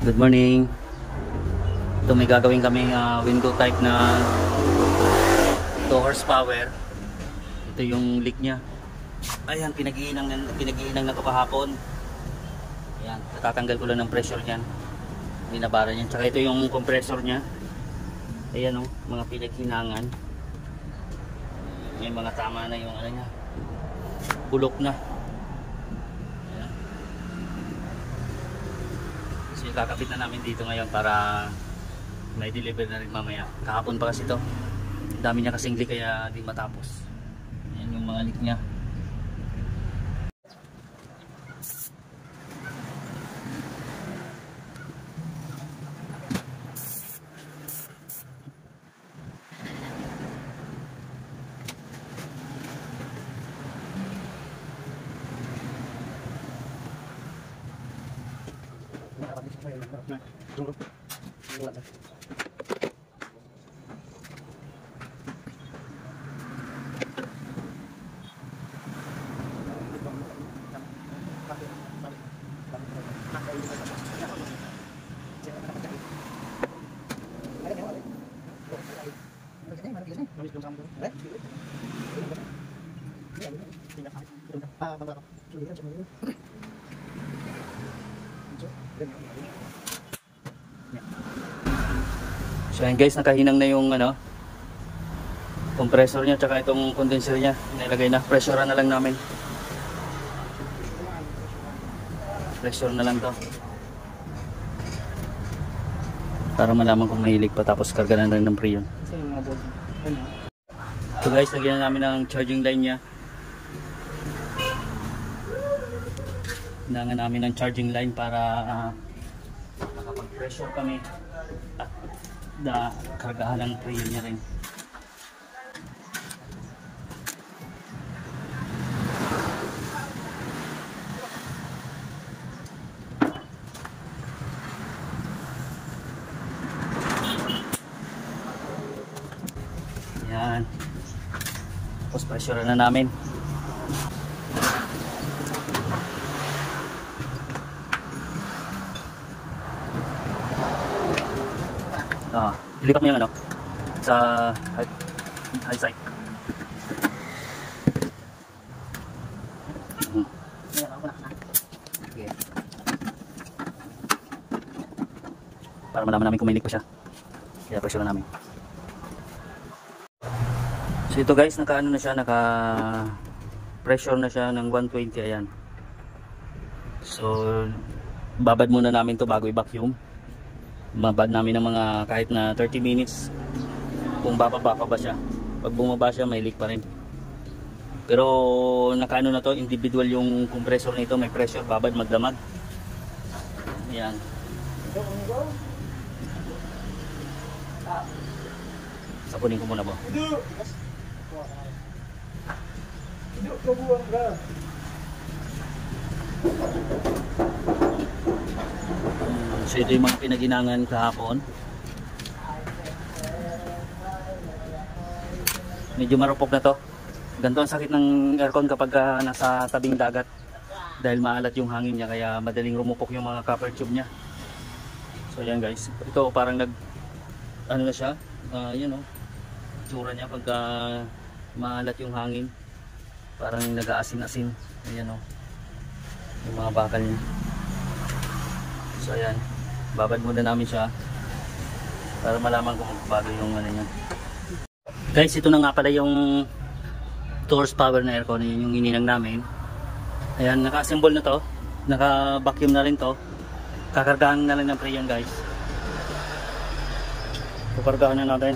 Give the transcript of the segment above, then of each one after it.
Good morning. Ito may gagawin kaming window type na 2 horsepower. Ito yung leak nya. Ayan, pinag-iinang na ito kahapon. Ayan, natatanggal ko lang ng pressure niyan. Binabara niyan. Tsaka ito yung compressor nya. Ayan o, mga pinaghinangan. May mga tama na yung ano nya. Bulok na. Ayan. So kakabit na namin dito ngayon para may deliver na rin mamaya. Kahapon pa kasi ito. Dami niya kasing leak kaya di matapos. Ayan yung mga leak niya. So ayan guys, nakahinang na yung ano, compressor niya tsaka itong condenser niya. Nilagay na, pressure na lang namin. Pressure na lang to. Para malaman kung may leak pa, tapos karga na rin ng Freon. So guys, lagyan na namin ng charging line niya. Kailangan namin ng charging line para makapag-pressure kami at kargahan ng Freon niya rin. Yan. Tapos pressure na namin. Ilipat mo yung ano sa high side. Okay. Para malaman namin kung may leak pa siya. Kaya pressure na namin. So ito guys, naka-ano na siya, naka-pressure na siya ng 120, ayan. So babad muna namin to bago i-vacuum. Babad namin ng mga kahit na 30 minutes kung bababa pa ba siya. Pag bumaba siya, may leak pa rin. Pero naka-ano na to, individual yung compressor nito, may pressure, babad, magdamag. Ayan. Sapunin ko muna ba? So ito yung mga pinaginangan kahapon. Medyo marupok na to. Ganito ang sakit ng aircon kapag nasa tabing dagat. Dahil maalat yung hangin niya kaya madaling rumupok yung mga copper tube niya. So ayan guys. Ito parang ano na siya. Yun o. Tsura niya pagka maalat yung hangin. Parang nag-aasin-asin. Ayan o. Yung mga bakal niya. So ayan. Babad muna namin siya para malaman kung bago yung ano niya. Guys, ito na nga pala yung 2 horsepower na aircon, yun yung ininang namin. Ayan, naka-assemble na to, naka-vacuum na rin to. Kakargahan na lang ng Freon guys. Kakargahan na natin.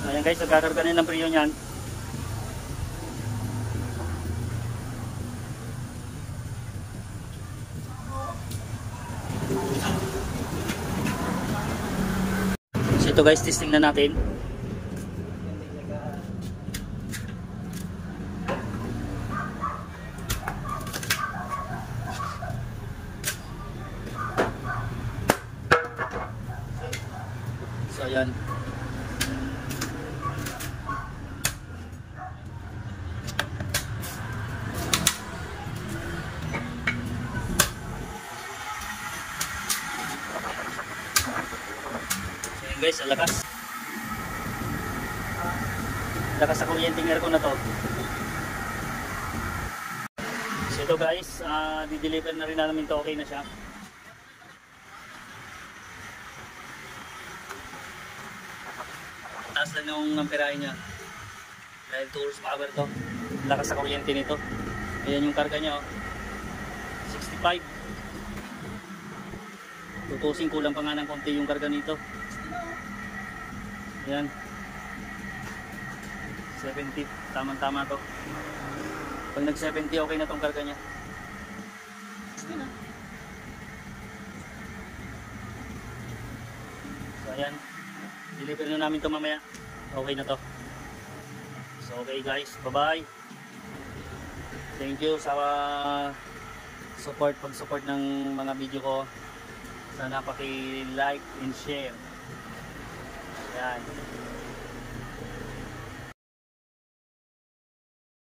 Ayan guys, nagkakarga na ng Freon yan. So ito guys, testing na natin. So ayan. So ayan guys, ang lakas. Lakas sa kuryenteng aircon na to. So ito guys, di-deliver na rin namin to, okay na siya. Taas lang yung amperahe niya. Dahil 2 horsepower to. Lakas sa kuryente nito. Ayan yung karga niya, oh. 65. Tutusin, kulang pa nga ng konti yung karga nito. Ayan. 70. Tama-tama to. Pag nag 70, okay na tong karga niya. So ayan. Deliver na namin to mamaya. Okay na to. So okay guys, bye-bye. Thank you sa pag-support ng mga video ko. Sana paki-like and share. Ayan.